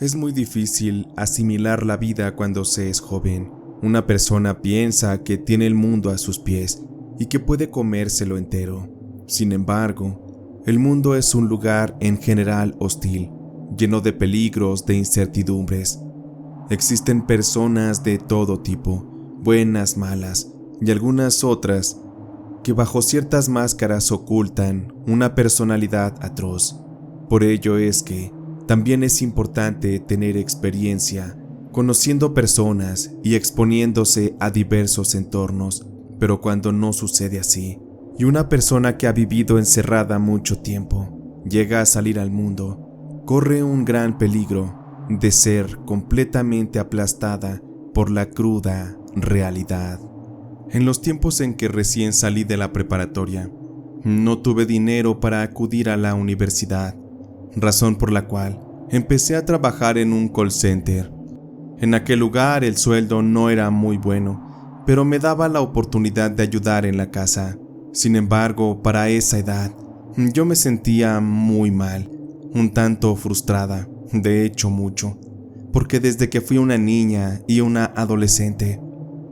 Es muy difícil asimilar la vida cuando se es joven. Una persona piensa que tiene el mundo a sus pies y que puede comérselo entero. Sin embargo, el mundo es un lugar en general hostil, lleno de peligros, de incertidumbres. Existen personas de todo tipo, buenas, malas, y algunas otras que bajo ciertas máscaras ocultan una personalidad atroz. Por ello es que también es importante tener experiencia, conociendo personas y exponiéndose a diversos entornos, pero cuando no sucede así, y una persona que ha vivido encerrada mucho tiempo llega a salir al mundo, corre un gran peligro de ser completamente aplastada por la cruda realidad. En los tiempos en que recién salí de la preparatoria, no tuve dinero para acudir a la universidad, razón por la cual empecé a trabajar en un call center. En aquel lugar el sueldo no era muy bueno, pero me daba la oportunidad de ayudar en la casa. Sin embargo, para esa edad, yo me sentía muy mal, un tanto frustrada, de hecho mucho, porque desde que fui una niña y una adolescente,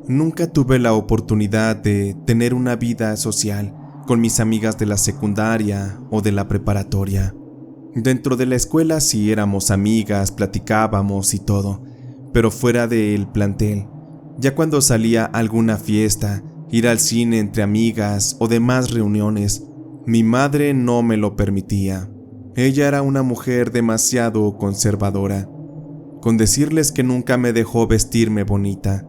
nunca tuve la oportunidad de tener una vida social con mis amigas de la secundaria o de la preparatoria. Dentro de la escuela sí éramos amigas, platicábamos y todo, pero fuera del plantel, ya cuando salía a alguna fiesta, ir al cine entre amigas o demás reuniones, mi madre no me lo permitía. Ella era una mujer demasiado conservadora. Con decirles que nunca me dejó vestirme bonita,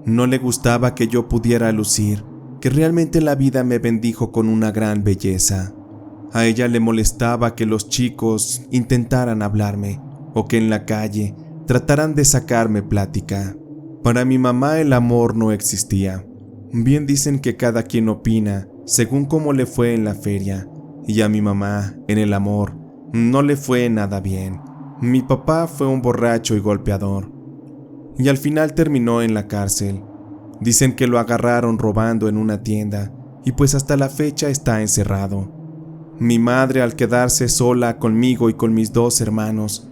no le gustaba que yo pudiera lucir, que realmente la vida me bendijo con una gran belleza. A ella le molestaba que los chicos intentaran hablarme o que en la calle trataran de sacarme plática. Para mi mamá el amor no existía. Bien dicen que cada quien opina según cómo le fue en la feria, y a mi mamá, en el amor, no le fue nada bien. Mi papá fue un borracho y golpeador, y al final terminó en la cárcel. Dicen que lo agarraron robando en una tienda, y pues hasta la fecha está encerrado. Mi madre, al quedarse sola conmigo y con mis dos hermanos,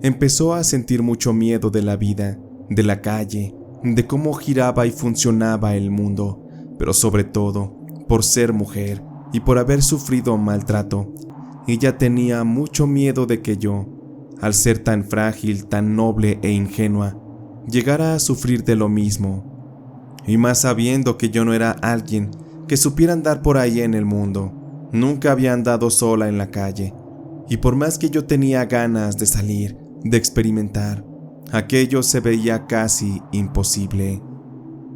empezó a sentir mucho miedo de la vida, de la calle, de cómo giraba y funcionaba el mundo, pero sobre todo, por ser mujer y por haber sufrido maltrato, ella tenía mucho miedo de que yo, al ser tan frágil, tan noble e ingenua, llegara a sufrir de lo mismo, y más sabiendo que yo no era alguien que supiera andar por ahí en el mundo. Nunca había andado sola en la calle, y por más que yo tenía ganas de salir, de experimentar, aquello se veía casi imposible.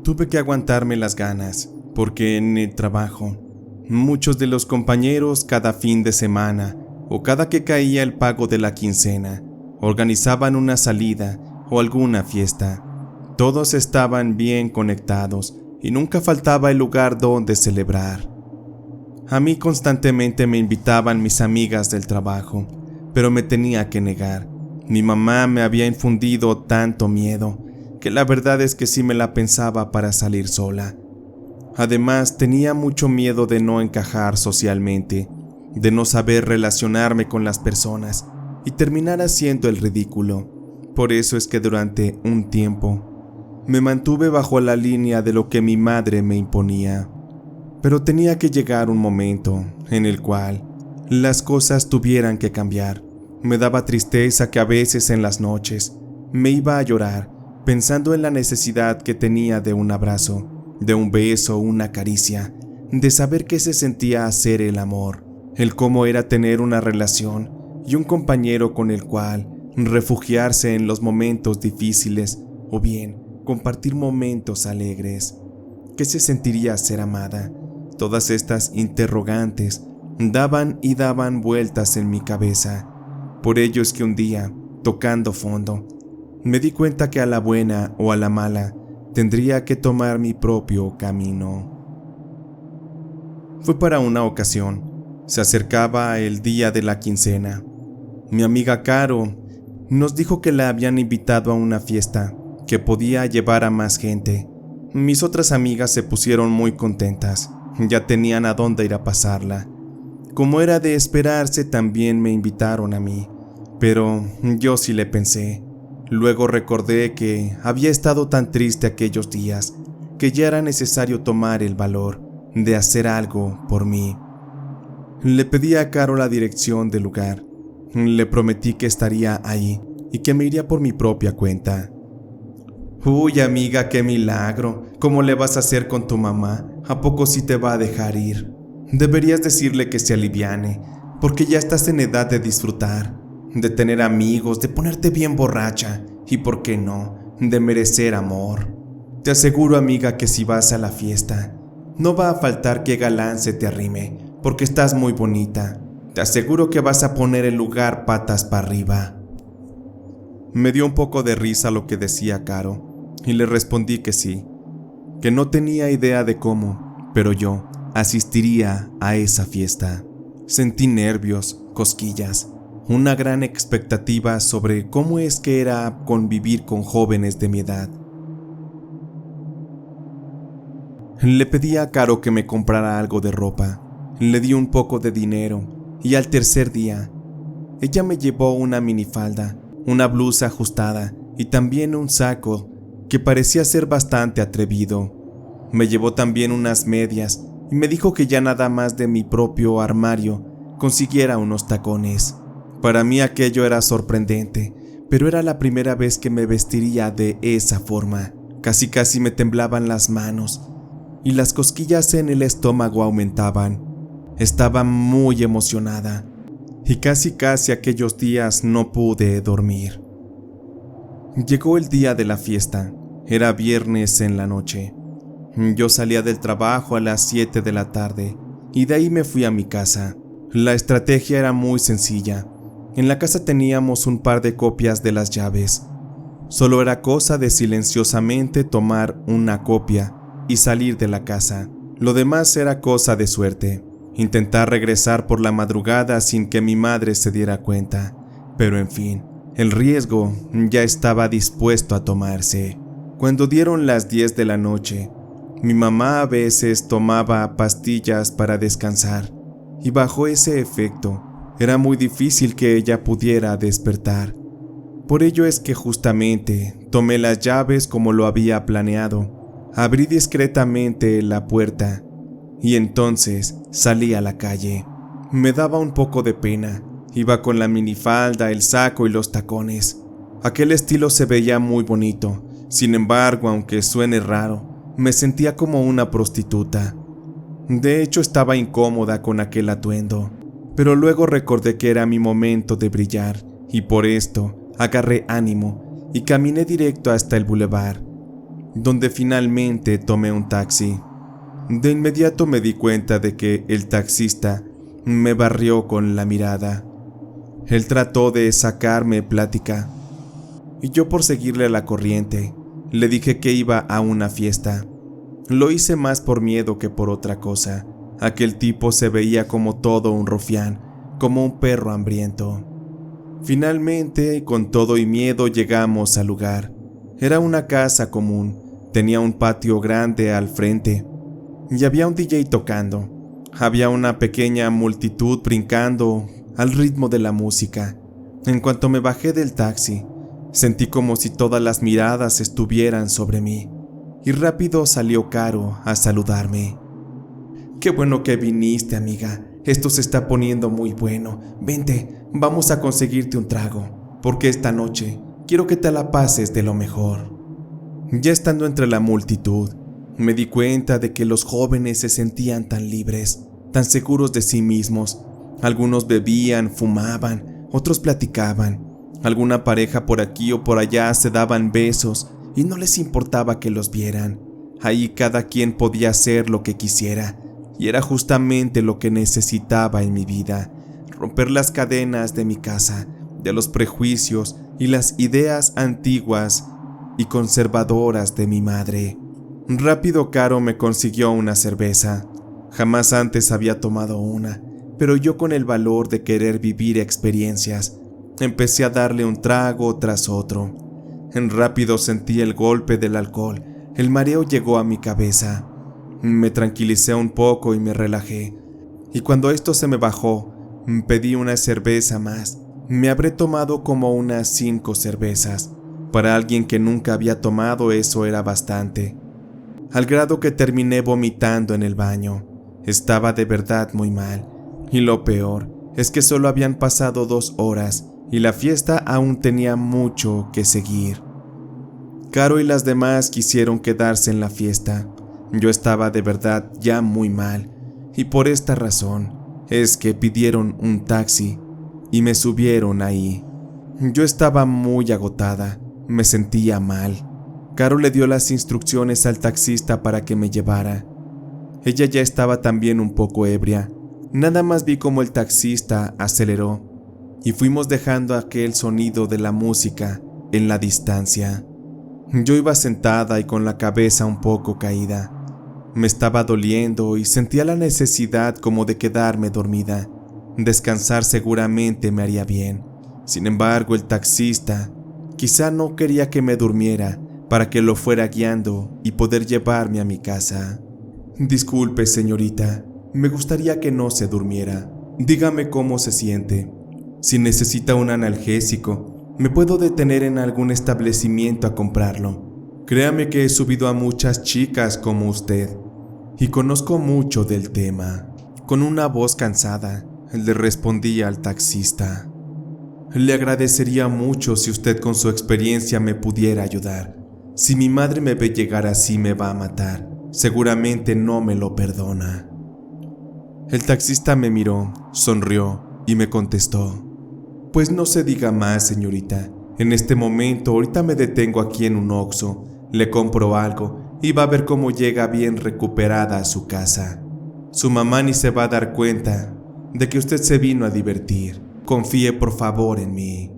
Tuve que aguantarme las ganas, porque en el trabajo, muchos de los compañeros cada fin de semana, o cada que caía el pago de la quincena, organizaban una salida o alguna fiesta. Todos estaban bien conectados, y nunca faltaba el lugar donde celebrar. A mí constantemente me invitaban mis amigas del trabajo, pero me tenía que negar. Mi mamá me había infundido tanto miedo, que la verdad es que sí me la pensaba para salir sola. Además, tenía mucho miedo de no encajar socialmente, de no saber relacionarme con las personas y terminar haciendo el ridículo. Por eso es que durante un tiempo me mantuve bajo la línea de lo que mi madre me imponía. Pero tenía que llegar un momento en el cual las cosas tuvieran que cambiar. Me daba tristeza que a veces en las noches me iba a llorar pensando en la necesidad que tenía de un abrazo, de un beso, una caricia, de saber qué se sentía hacer el amor, el cómo era tener una relación y un compañero con el cual refugiarse en los momentos difíciles o bien compartir momentos alegres. ¿Qué se sentiría ser amada? Todas estas interrogantes daban y daban vueltas en mi cabeza. Por ello es que un día, tocando fondo, me di cuenta que a la buena o a la mala tendría que tomar mi propio camino. Fue para una ocasión. Se acercaba el día de la quincena. Mi amiga Caro nos dijo que la habían invitado a una fiesta, que podía llevar a más gente. Mis otras amigas se pusieron muy contentas. Ya tenían a dónde ir a pasarla. Como era de esperarse, también me invitaron a mí, Pero yo sí le pensé. Luego recordé que había estado tan triste aquellos días que ya era necesario tomar el valor de hacer algo por mí. Le pedí a Caro la dirección del lugar. Le prometí que estaría ahí y que me iría por mi propia cuenta. Uy, amiga, qué milagro. ¿Cómo le vas a hacer con tu mamá? ¿A poco sí te va a dejar ir? Deberías decirle que se aliviane, porque ya estás en edad de disfrutar, de tener amigos, de ponerte bien borracha y, ¿por qué no?, de merecer amor. Te aseguro, amiga, que si vas a la fiesta, no va a faltar que galán se te arrime, porque estás muy bonita. Te aseguro que vas a poner el lugar patas para arriba. Me dio un poco de risa lo que decía Caro, y le respondí que sí, que no tenía idea de cómo, pero yo asistiría a esa fiesta. Sentí nervios, cosquillas, una gran expectativa sobre cómo es que era convivir con jóvenes de mi edad. Le pedí a Caro que me comprara algo de ropa, le di un poco de dinero y al tercer día, ella me llevó una minifalda, una blusa ajustada y también un saco que parecía ser bastante atrevido. Me llevó también unas medias y me dijo que ya nada más de mi propio armario consiguiera unos tacones. Para mí aquello era sorprendente, pero era la primera vez que me vestiría de esa forma. Casi me temblaban las manos y las cosquillas en el estómago aumentaban. Estaba muy emocionada y casi aquellos días no pude dormir. Llegó el día de la fiesta. Era viernes en la noche. Yo salía del trabajo a las 7 de la tarde y de ahí me fui a mi casa. La estrategia era muy sencilla. En la casa teníamos un par de copias de las llaves. Solo era cosa de silenciosamente tomar una copia y salir de la casa. Lo demás era cosa de suerte. Intentar regresar por la madrugada sin que mi madre se diera cuenta. Pero en fin, el riesgo ya estaba dispuesto a tomarse. Cuando dieron las 10 de la noche, mi mamá a veces tomaba pastillas para descansar y bajo ese efecto era muy difícil que ella pudiera despertar. Por ello es que justamente tomé las llaves como lo había planeado, abrí discretamente la puerta y entonces salí a la calle. Me daba un poco de pena, iba con la minifalda, el saco y los tacones. Aquel estilo se veía muy bonito, sin embargo, aunque suene raro, me sentía como una prostituta. De hecho, estaba incómoda con aquel atuendo, pero luego recordé que era mi momento de brillar y por esto agarré ánimo y caminé directo hasta el bulevar, donde finalmente tomé un taxi. De inmediato me di cuenta de que el taxista me barrió con la mirada. Él trató de sacarme plática y yo, por seguirle la corriente, le dije que iba a una fiesta. Lo hice más por miedo que por otra cosa. Aquel tipo se veía como todo un rufián, como un perro hambriento. Finalmente, con todo y miedo, llegamos al lugar. Era una casa común, tenía un patio grande al frente y había un DJ tocando. Había una pequeña multitud brincando al ritmo de la música. En cuanto me bajé del taxi, sentí como si todas las miradas estuvieran sobre mí y rápido salió Caro a saludarme. «Qué bueno que viniste, amiga. Esto se está poniendo muy bueno. Vente, vamos a conseguirte un trago, porque esta noche quiero que te la pases de lo mejor». Ya estando entre la multitud, me di cuenta de que los jóvenes se sentían tan libres, tan seguros de sí mismos. Algunos bebían, fumaban, otros platicaban. Alguna pareja por aquí o por allá se daban besos y no les importaba que los vieran. Ahí cada quien podía hacer lo que quisiera y era justamente lo que necesitaba en mi vida: romper las cadenas de mi casa, de los prejuicios y las ideas antiguas y conservadoras de mi madre. Rápido Caro me consiguió una cerveza. Jamás antes había tomado una, pero yo, con el valor de querer vivir experiencias, empecé a darle un trago tras otro. Rápido sentí el golpe del alcohol, el mareo llegó a mi cabeza. Me tranquilicé un poco y me relajé. Y cuando esto se me bajó, pedí una cerveza más. Me habré tomado como unas 5 cervezas. Para alguien que nunca había tomado eso era bastante. Al grado que terminé vomitando en el baño. Estaba de verdad muy mal. Y lo peor es que solo habían pasado 2 horas y la fiesta aún tenía mucho que seguir. Caro y las demás quisieron quedarse en la fiesta. Yo estaba de verdad ya muy mal y por esta razón es que pidieron un taxi y me subieron ahí. Yo estaba muy agotada, me sentía mal. Caro le dio las instrucciones al taxista para que me llevara. Ella ya estaba también un poco ebria. Nada más vi cómo el taxista aceleró y fuimos dejando aquel sonido de la música en la distancia. Yo iba sentada y con la cabeza un poco caída. Me estaba doliendo y sentía la necesidad como de quedarme dormida. Descansar seguramente me haría bien. Sin embargo, el taxista quizá no quería que me durmiera para que lo fuera guiando y poder llevarme a mi casa. Disculpe, señorita, me gustaría que no se durmiera. Dígame cómo se siente. Si necesita un analgésico, me puedo detener en algún establecimiento a comprarlo. Créame que he subido a muchas chicas como usted y conozco mucho del tema. Con una voz cansada, le respondí al taxista. Le agradecería mucho si usted con su experiencia me pudiera ayudar. Si mi madre me ve llegar así me va a matar. Seguramente no me lo perdona. El taxista me miró, sonrió y me contestó. Pues no se diga más, señorita. En este momento, ahorita me detengo aquí en un Oxxo, le compro algo y va a ver cómo llega bien recuperada a su casa. Su mamá ni se va a dar cuenta de que usted se vino a divertir. Confíe por favor en mí.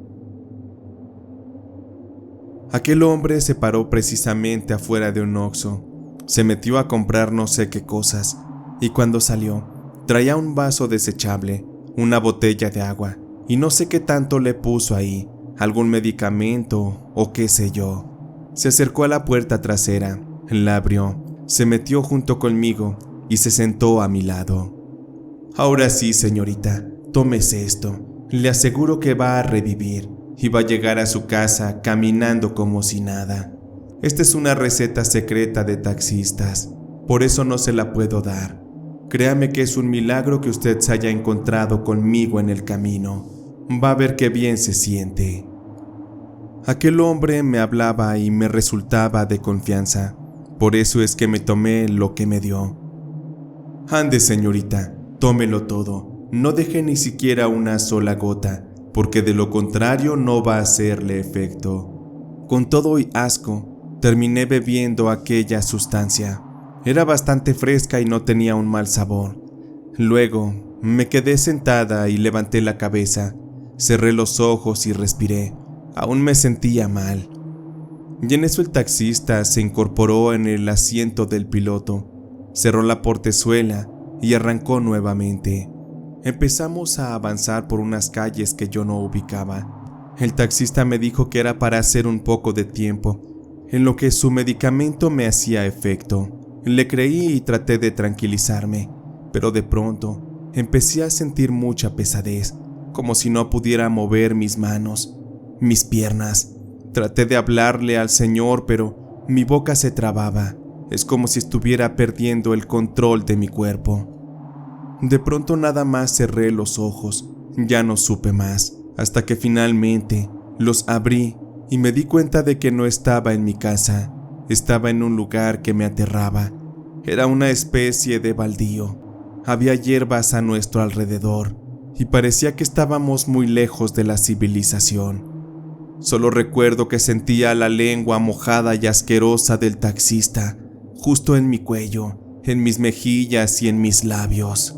Aquel hombre se paró precisamente afuera de un Oxxo. Se metió a comprar no sé qué cosas y cuando salió, traía un vaso desechable, una botella de agua y no sé qué tanto le puso ahí, algún medicamento o qué sé yo. Se acercó a la puerta trasera, la abrió, se metió junto conmigo y se sentó a mi lado. Ahora sí, señorita, tómese esto. Le aseguro que va a revivir y va a llegar a su casa caminando como si nada. Esta es una receta secreta de taxistas, por eso no se la puedo dar. Créame que es un milagro que usted se haya encontrado conmigo en el camino. Va a ver qué bien se siente. Aquel hombre me hablaba y me resultaba de confianza, por eso es que me tomé lo que me dio. Ande, señorita, tómelo todo, no deje ni siquiera una sola gota, porque de lo contrario no va a hacerle efecto. Con todo y asco, terminé bebiendo aquella sustancia. Era bastante fresca y no tenía un mal sabor. Luego, me quedé sentada y levanté la cabeza, cerré los ojos y respiré. Aún me sentía mal. Y en eso el taxista se incorporó en el asiento del piloto, cerró la portezuela y arrancó nuevamente. Empezamos a avanzar por unas calles que yo no ubicaba. El taxista me dijo que era para hacer un poco de tiempo, en lo que su medicamento me hacía efecto. Le creí y traté de tranquilizarme, pero de pronto empecé a sentir mucha pesadez, como si no pudiera mover mis manos, mis piernas. Traté de hablarle al señor, pero mi boca se trababa. Es como si estuviera perdiendo el control de mi cuerpo. De pronto nada más cerré los ojos, ya no supe más, hasta que finalmente los abrí y me di cuenta de que no estaba en mi casa. Estaba en un lugar que me aterraba. Era una especie de baldío. Había hierbas a nuestro alrededor y parecía que estábamos muy lejos de la civilización. Solo recuerdo que sentía la lengua mojada y asquerosa del taxista, justo en mi cuello, en mis mejillas y en mis labios.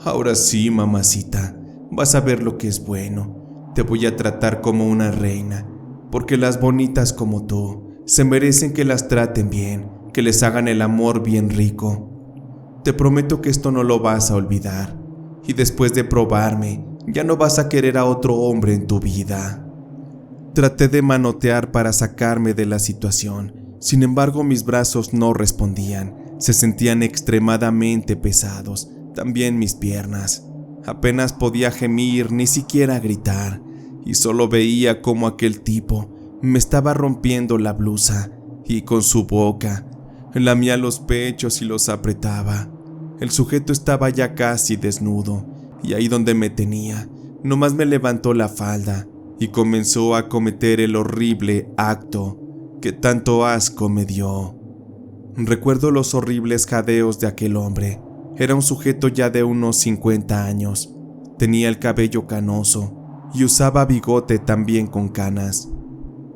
Ahora sí, mamacita, vas a ver lo que es bueno. Te voy a tratar como una reina, porque las bonitas como tú se merecen que las traten bien, que les hagan el amor bien rico. Te prometo que esto no lo vas a olvidar, y después de probarme, ya no vas a querer a otro hombre en tu vida. Traté de manotear para sacarme de la situación, sin embargo mis brazos no respondían, se sentían extremadamente pesados, también mis piernas. Apenas podía gemir, ni siquiera gritar. y solo veía cómo aquel tipo me estaba rompiendo la blusa y con su boca lamía los pechos y los apretaba. El sujeto estaba ya casi desnudo y ahí donde me tenía, nomás me levantó la falda y comenzó a cometer el horrible acto que tanto asco me dio. Recuerdo los horribles jadeos de aquel hombre. Era un sujeto ya de unos 50 años. Tenía el cabello canoso y usaba bigote también con canas.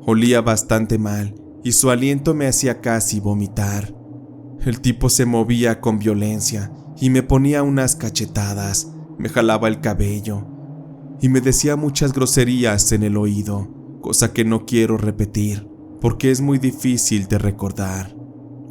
Olía bastante mal y su aliento me hacía casi vomitar. El tipo se movía con violencia y me ponía unas cachetadas, me jalaba el cabello y me decía muchas groserías en el oído, cosa que no quiero repetir porque es muy difícil de recordar.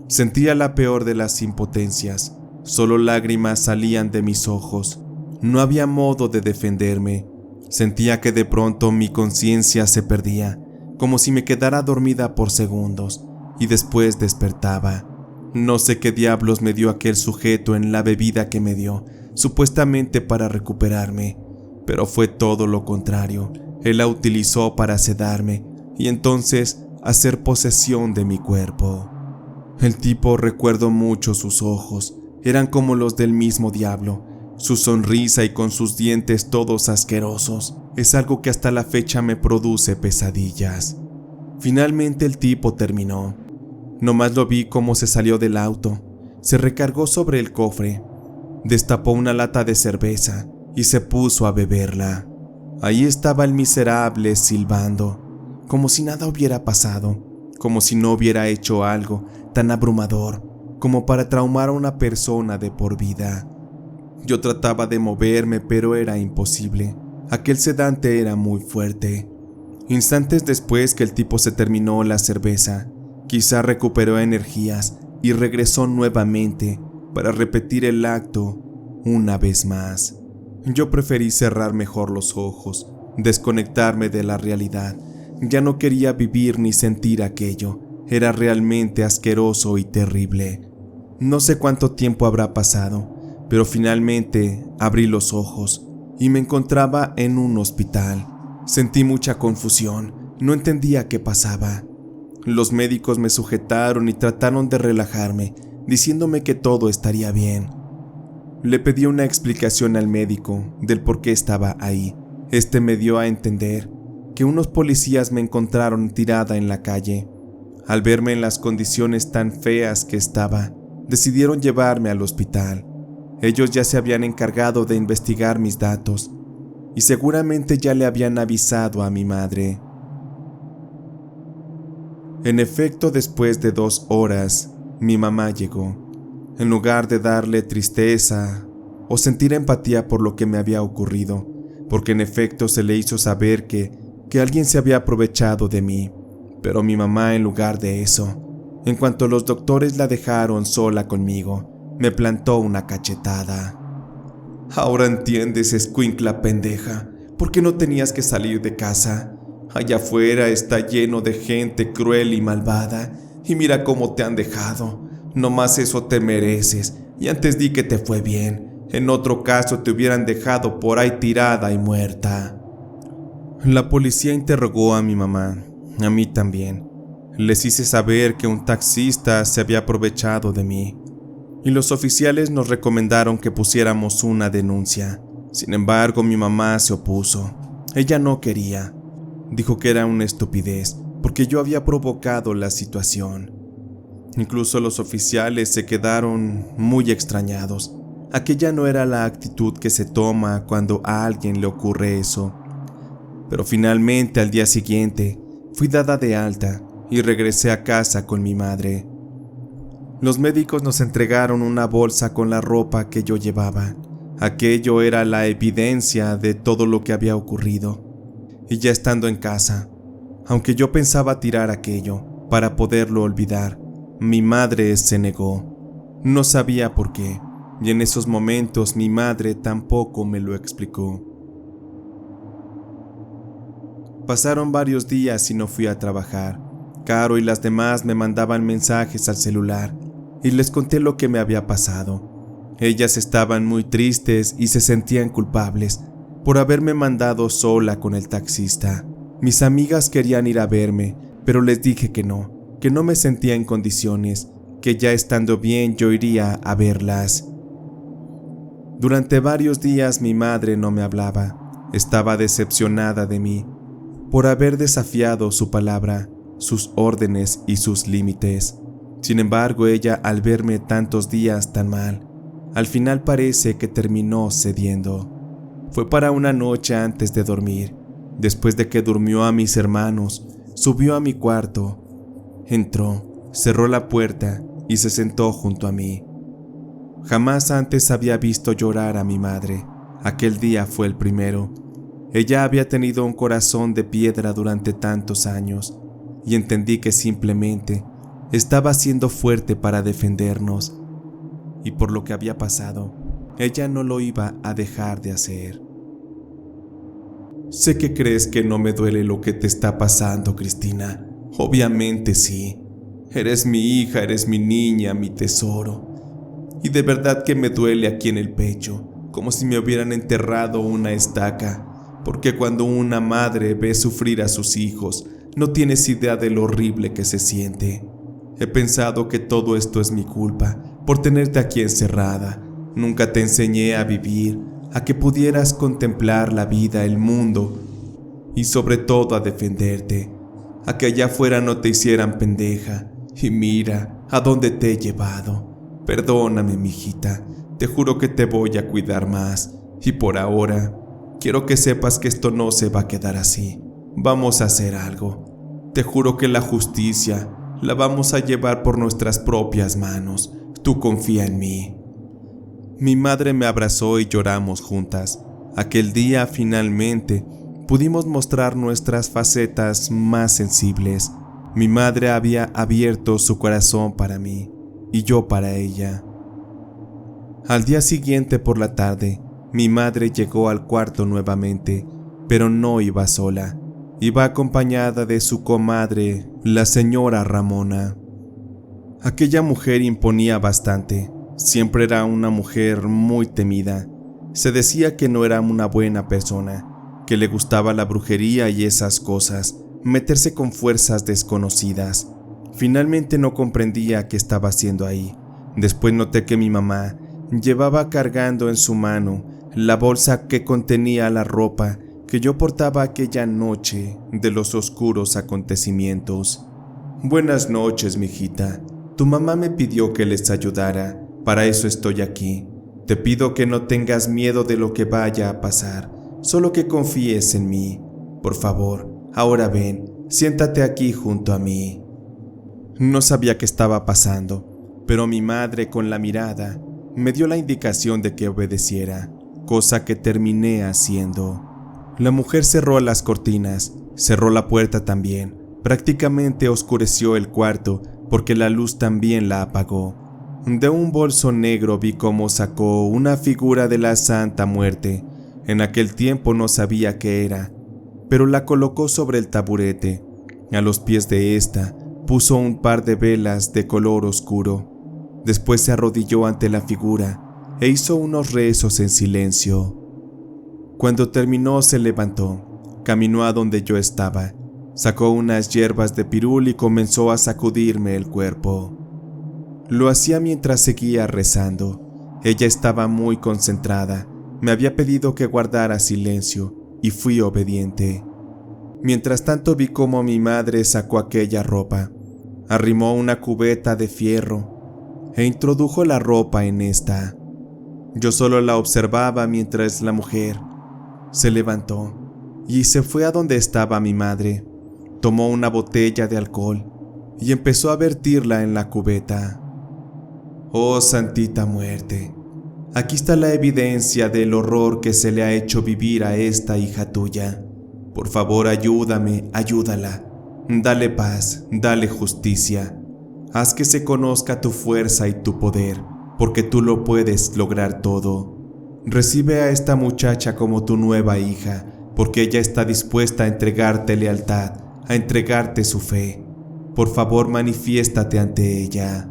Sentía la peor de las impotencias, solo lágrimas salían de mis ojos. No había modo de defenderme. Sentía que de pronto mi conciencia se perdía, como si me quedara dormida por segundos, y después despertaba. No sé qué diablos me dio aquel sujeto en la bebida que me dio, supuestamente para recuperarme, pero fue todo lo contrario. Él la utilizó para sedarme y entonces hacer posesión de mi cuerpo. El tipo, recuerdo mucho sus ojos, eran como los del mismo diablo. Su sonrisa y con sus dientes todos asquerosos es algo que hasta la fecha me produce pesadillas. Finalmente el tipo terminó. Nomás lo vi cómo se salió del auto, se recargó sobre el cofre, destapó una lata de cerveza y se puso a beberla. Ahí estaba el miserable silbando, como si nada hubiera pasado, como si no hubiera hecho algo tan abrumador como para traumar a una persona de por vida. Yo trataba de moverme, pero era imposible. Aquel sedante era muy fuerte. Instantes después que el tipo se terminó la cerveza, quizá recuperó energías y regresó nuevamente para repetir el acto una vez más. Yo preferí cerrar mejor los ojos, desconectarme de la realidad. Ya no quería vivir ni sentir aquello. Era realmente asqueroso y terrible. No sé cuánto tiempo habrá pasado, pero finalmente abrí los ojos y me encontraba en un hospital. Sentí mucha confusión, no entendía qué pasaba. Los médicos me sujetaron y trataron de relajarme, diciéndome que todo estaría bien. Le pedí una explicación al médico del por qué estaba ahí. Este me dio a entender que unos policías me encontraron tirada en la calle. Al verme en las condiciones tan feas que estaba, decidieron llevarme al hospital. Ellos ya se habían encargado de investigar mis datos y seguramente ya le habían avisado a mi madre. En efecto, después de 2 horas, mi mamá llegó. En lugar de darle tristeza o sentir empatía por lo que me había ocurrido, porque en efecto se le hizo saber que alguien se había aprovechado de mí, pero mi mamá, en lugar de eso, en cuanto los doctores la dejaron sola conmigo, me plantó una cachetada. Ahora entiendes, escuincla pendeja, ¿por qué no tenías que salir de casa? Allá afuera está lleno de gente cruel y malvada, y mira cómo te han dejado. Nomás eso te mereces, y antes di que te fue bien. En otro caso te hubieran dejado por ahí tirada y muerta. La policía interrogó a mi mamá, a mí también. Les hice saber que un taxista se había aprovechado de mí, y los oficiales nos recomendaron que pusiéramos una denuncia. Sin embargo, mi mamá se opuso. Ella no quería. Dijo que era una estupidez, porque yo había provocado la situación. Incluso los oficiales se quedaron muy extrañados. Aquella no era la actitud que se toma cuando a alguien le ocurre eso. Pero finalmente, al día siguiente, fui dada de alta y regresé a casa con mi madre. Los médicos nos entregaron una bolsa con la ropa que yo llevaba. Aquello era la evidencia de todo lo que había ocurrido. Y ya estando en casa, aunque yo pensaba tirar aquello para poderlo olvidar, mi madre se negó. No sabía por qué, y en esos momentos mi madre tampoco me lo explicó. Pasaron varios días y no fui a trabajar. Caro y las demás me mandaban mensajes al celular y les conté lo que me había pasado. Ellas estaban muy tristes y se sentían culpables por haberme mandado sola con el taxista. Mis amigas querían ir a verme, pero les dije que no me sentía en condiciones, que ya estando bien yo iría a verlas. Durante varios días mi madre no me hablaba. Estaba decepcionada de mí por haber desafiado su palabra, sus órdenes y sus límites. Sin embargo, ella, al verme tantos días tan mal, al final parece que terminó cediendo. Fue para una noche antes de dormir. Después de que durmió a mis hermanos, subió a mi cuarto, entró, cerró la puerta y se sentó junto a mí. Jamás antes había visto llorar a mi madre. Aquel día fue el primero. Ella había tenido un corazón de piedra durante tantos años y entendí que simplemente estaba siendo fuerte para defendernos, y por lo que había pasado, ella no lo iba a dejar de hacer. Sé que crees que no me duele lo que te está pasando, Cristina. Obviamente sí. Eres mi hija, eres mi niña, mi tesoro. Y de verdad que me duele aquí en el pecho, como si me hubieran enterrado una estaca, porque cuando una madre ve sufrir a sus hijos, no tienes idea de lo horrible que se siente. He pensado que todo esto es mi culpa, por tenerte aquí encerrada. Nunca te enseñé a vivir, a que pudieras contemplar la vida, el mundo, y sobre todo a defenderte, a que allá afuera no te hicieran pendeja. Y mira a dónde te he llevado. Perdóname, mijita, te juro que te voy a cuidar más, y por ahora quiero que sepas que esto no se va a quedar así. Vamos a hacer algo. Te juro que la justicia la vamos a llevar por nuestras propias manos. Tú confía en mí. Mi madre me abrazó y lloramos juntas. Aquel día finalmente pudimos mostrar nuestras facetas más sensibles. Mi madre había abierto su corazón para mí y yo para ella. Al día siguiente por la tarde, mi madre llegó al cuarto nuevamente, pero no iba sola. Iba acompañada de su comadre, la señora Ramona. Aquella mujer imponía bastante. Siempre era una mujer muy temida. Se decía que no era una buena persona, que le gustaba la brujería y esas cosas, meterse con fuerzas desconocidas. Finalmente no comprendía qué estaba haciendo ahí. Después noté que mi mamá llevaba cargando en su mano la bolsa que contenía la ropa que yo portaba aquella noche de los oscuros acontecimientos. Buenas noches, mijita. Tu mamá me pidió que les ayudara. Para eso estoy aquí. Te pido que no tengas miedo de lo que vaya a pasar, solo que confíes en mí. Por favor, ahora ven, siéntate aquí junto a mí. No sabía qué estaba pasando, pero mi madre con la mirada me dio la indicación de que obedeciera, cosa que terminé haciendo. La mujer cerró las cortinas, cerró la puerta también. Prácticamente oscureció el cuarto porque la luz también la apagó. De un bolso negro vi cómo sacó una figura de la Santa Muerte. En aquel tiempo no sabía qué era, pero la colocó sobre el taburete. A los pies de esta puso un par de velas de color oscuro. Después se arrodilló ante la figura e hizo unos rezos en silencio. Cuando terminó se levantó, caminó a donde yo estaba, sacó unas hierbas de pirul y comenzó a sacudirme el cuerpo. Lo hacía mientras seguía rezando. Ella estaba muy concentrada. Me había pedido que guardara silencio y fui obediente. Mientras tanto vi cómo mi madre sacó aquella ropa, arrimó una cubeta de fierro e introdujo la ropa en esta. Yo solo la observaba mientras la mujer se levantó y se fue a donde estaba mi madre. Tomó una botella de alcohol y empezó a vertirla en la cubeta. Oh, Santita Muerte, aquí está la evidencia del horror que se le ha hecho vivir a esta hija tuya. Por favor, ayúdame, ayúdala. Dale paz, dale justicia. Haz que se conozca tu fuerza y tu poder, porque tú lo puedes lograr todo. Recibe a esta muchacha como tu nueva hija, porque ella está dispuesta a entregarte lealtad, a entregarte su fe. Por favor, manifiéstate ante ella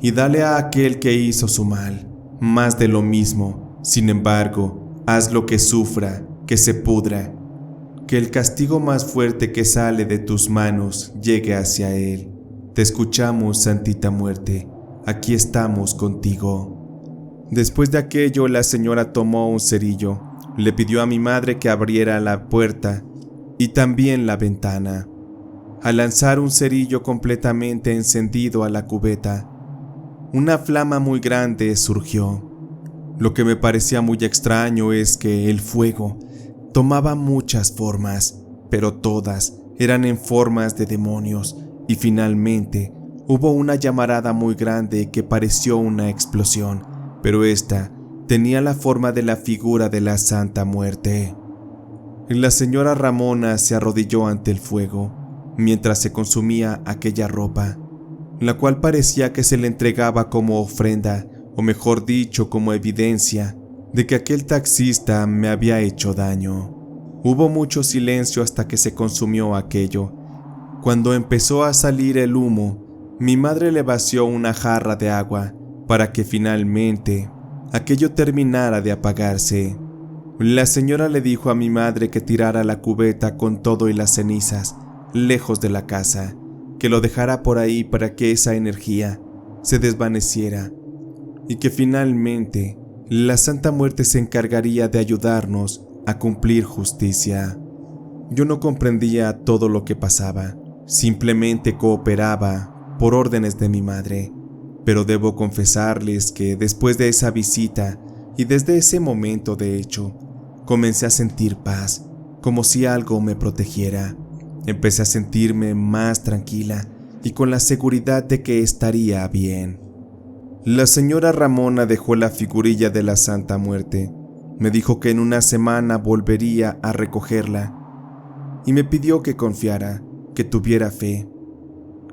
y dale a aquel que hizo su mal más de lo mismo. Sin embargo, hazlo que sufra que se pudra, que el castigo más fuerte que sale de tus manos llegue hacia él. Te escuchamos, Santita Muerte, aquí estamos contigo. Después de aquello, la señora tomó un cerillo, le pidió a mi madre que abriera la puerta y también la ventana. Al lanzar un cerillo completamente encendido a la cubeta, una flama muy grande surgió. Lo que me parecía muy extraño es que el fuego tomaba muchas formas, pero todas eran en formas de demonios, y finalmente hubo una llamarada muy grande que pareció una explosión, pero esta tenía la forma de la figura de la Santa Muerte. La señora Ramona se arrodilló ante el fuego mientras se consumía aquella ropa, la cual parecía que se le entregaba como ofrenda, o mejor dicho, como evidencia de que aquel taxista me había hecho daño. Hubo mucho silencio hasta que se consumió aquello. Cuando empezó a salir el humo, mi madre le vació una jarra de agua para que finalmente aquello terminara de apagarse. La señora le dijo a mi madre que tirara la cubeta con todo y las cenizas lejos de la casa, que lo dejara por ahí para que esa energía se desvaneciera y que finalmente la Santa Muerte se encargaría de ayudarnos a cumplir justicia. Yo no comprendía todo lo que pasaba, simplemente cooperaba por órdenes de mi madre, pero debo confesarles que después de esa visita y desde ese momento de hecho, comencé a sentir paz, como si algo me protegiera. Empecé a sentirme más tranquila y con la seguridad de que estaría bien. La señora Ramona dejó la figurilla de la Santa Muerte. Me dijo que en una semana volvería a recogerla y me pidió que confiara, que tuviera fe,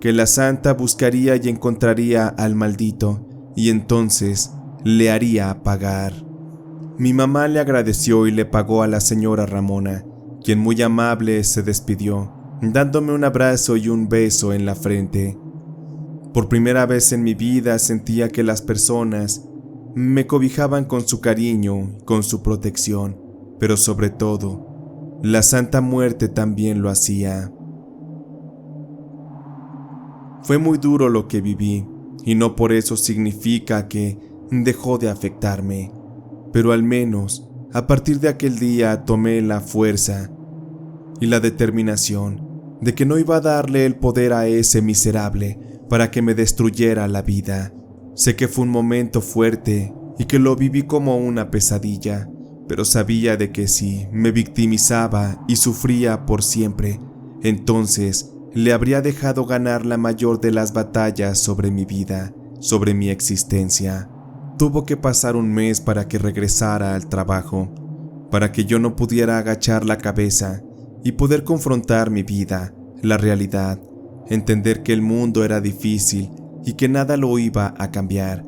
que la santa buscaría y encontraría al maldito y entonces le haría pagar. Mi mamá le agradeció y le pagó a la señora Ramona, quien muy amable se despidió, dándome un abrazo y un beso en la frente. Por primera vez en mi vida sentía que las personas me cobijaban con su cariño, con su protección, pero sobre todo, la Santa Muerte también lo hacía. Fue muy duro lo que viví, y no por eso significa que dejó de afectarme, pero al menos, a partir de aquel día tomé la fuerza y la determinación de que no iba a darle el poder a ese miserable para que me destruyera la vida. Sé que fue un momento fuerte y que lo viví como una pesadilla, pero sabía de que si me victimizaba y sufría por siempre, entonces le habría dejado ganar la mayor de las batallas sobre mi vida, sobre mi existencia. Tuvo que pasar un mes para que regresara al trabajo, para que yo no pudiera agachar la cabeza y poder confrontar mi vida, la realidad, entender que el mundo era difícil y que nada lo iba a cambiar.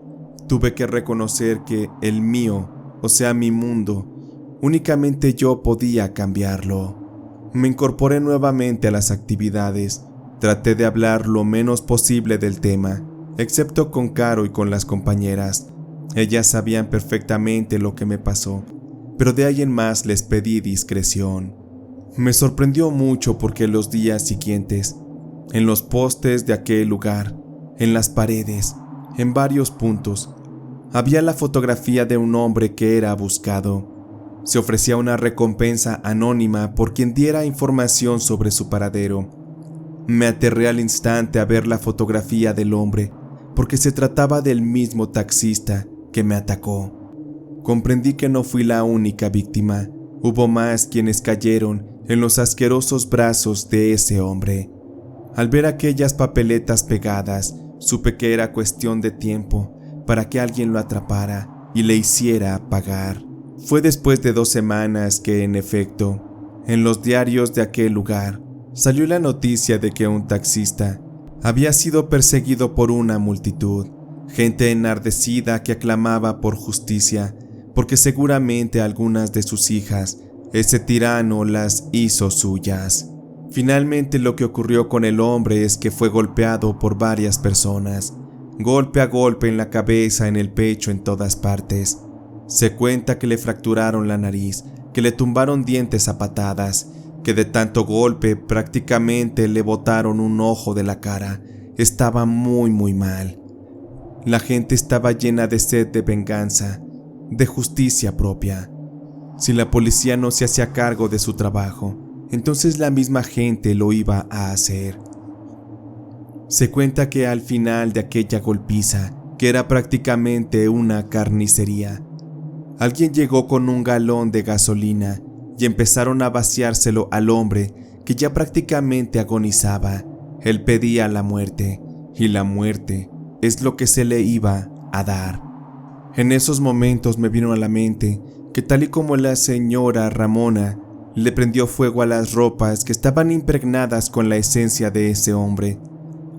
Tuve que reconocer que el mío, o sea mi mundo, únicamente yo podía cambiarlo. Me incorporé nuevamente a las actividades, traté de hablar lo menos posible del tema, excepto con Caro y con las compañeras. Ellas sabían perfectamente lo que me pasó, pero de ahí en más les pedí discreción. Me sorprendió mucho porque los días siguientes, en los postes de aquel lugar, en las paredes, en varios puntos, había la fotografía de un hombre que era buscado. Se ofrecía una recompensa anónima por quien diera información sobre su paradero. Me aterré al instante a ver la fotografía del hombre, porque se trataba del mismo taxista que me atacó. Comprendí que no fui la única víctima. Hubo más quienes cayeron en los asquerosos brazos de ese hombre. Al ver aquellas papeletas pegadas, supe que era cuestión de tiempo para que alguien lo atrapara y le hiciera pagar. Fue después de 2 semanas que, en efecto, en los diarios de aquel lugar, salió la noticia de que un taxista había sido perseguido por una multitud, gente enardecida que aclamaba por justicia, porque seguramente algunas de sus hijas ese tirano las hizo suyas. Finalmente lo que ocurrió con el hombre es que fue golpeado por varias personas, golpe a golpe en la cabeza, en el pecho, en todas partes. Se cuenta que le fracturaron la nariz, que le tumbaron dientes a patadas, que de tanto golpe prácticamente le botaron un ojo de la cara. Estaba muy mal. La gente estaba llena de sed de venganza, de justicia propia. Si la policía no se hacía cargo de su trabajo, entonces la misma gente lo iba a hacer. Se cuenta que al final de aquella golpiza, que era prácticamente una carnicería, alguien llegó con un galón de gasolina y empezaron a vaciárselo al hombre que ya prácticamente agonizaba. Él pedía la muerte, y la muerte es lo que se le iba a dar. En esos momentos me vino a la mente que tal y como la señora Ramona le prendió fuego a las ropas que estaban impregnadas con la esencia de ese hombre,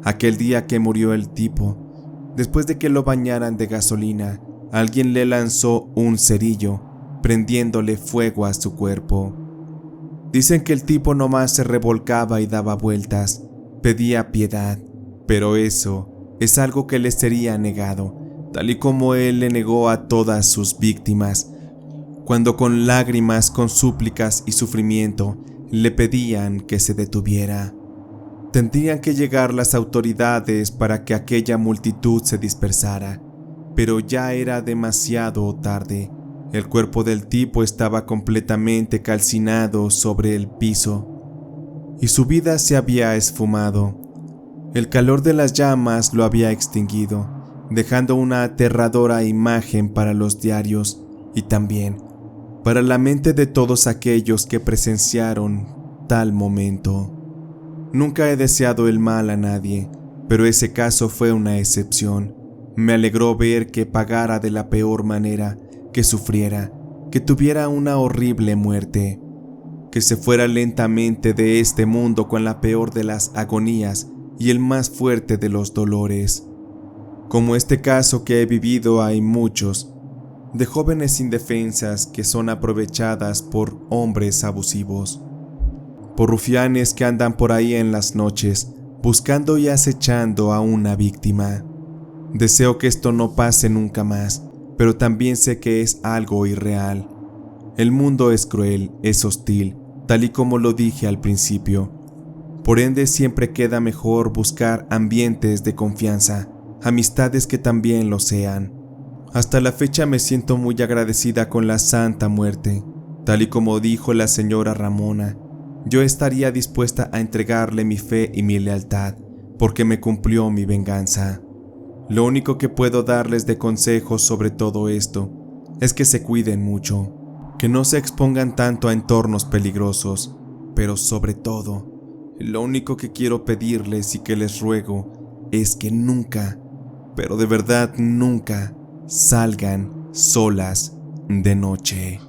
aquel día que murió el tipo, después de que lo bañaran de gasolina, alguien le lanzó un cerillo, prendiéndole fuego a su cuerpo. Dicen que el tipo nomás se revolcaba y daba vueltas, pedía piedad, pero eso es algo que le sería negado, tal y como él le negó a todas sus víctimas, cuando con lágrimas, con súplicas y sufrimiento le pedían que se detuviera. Tendrían que llegar las autoridades para que aquella multitud se dispersara, pero ya era demasiado tarde. El cuerpo del tipo estaba completamente calcinado sobre el piso y su vida se había esfumado. El calor de las llamas lo había extinguido, dejando una aterradora imagen para los diarios y también para la mente de todos aquellos que presenciaron tal momento. Nunca he deseado el mal a nadie, pero ese caso fue una excepción. Me alegró ver que pagara de la peor manera, que sufriera, que tuviera una horrible muerte, que se fuera lentamente de este mundo con la peor de las agonías y el más fuerte de los dolores. Como este caso que he vivido hay muchos, de jóvenes indefensas que son aprovechadas por hombres abusivos, por rufianes que andan por ahí en las noches buscando y acechando a una víctima. Deseo que esto no pase nunca más, pero también sé que es algo irreal. El mundo es cruel, es hostil, tal y como lo dije al principio. Por ende, siempre queda mejor buscar ambientes de confianza, amistades que también lo sean. Hasta la fecha me siento muy agradecida con la Santa Muerte. Tal y como dijo la señora Ramona, yo estaría dispuesta a entregarle mi fe y mi lealtad, porque me cumplió mi venganza. Lo único que puedo darles de consejos sobre todo esto es que se cuiden mucho, que no se expongan tanto a entornos peligrosos, pero sobre todo, lo único que quiero pedirles y que les ruego es que nunca, pero de verdad nunca, salgan solas de noche.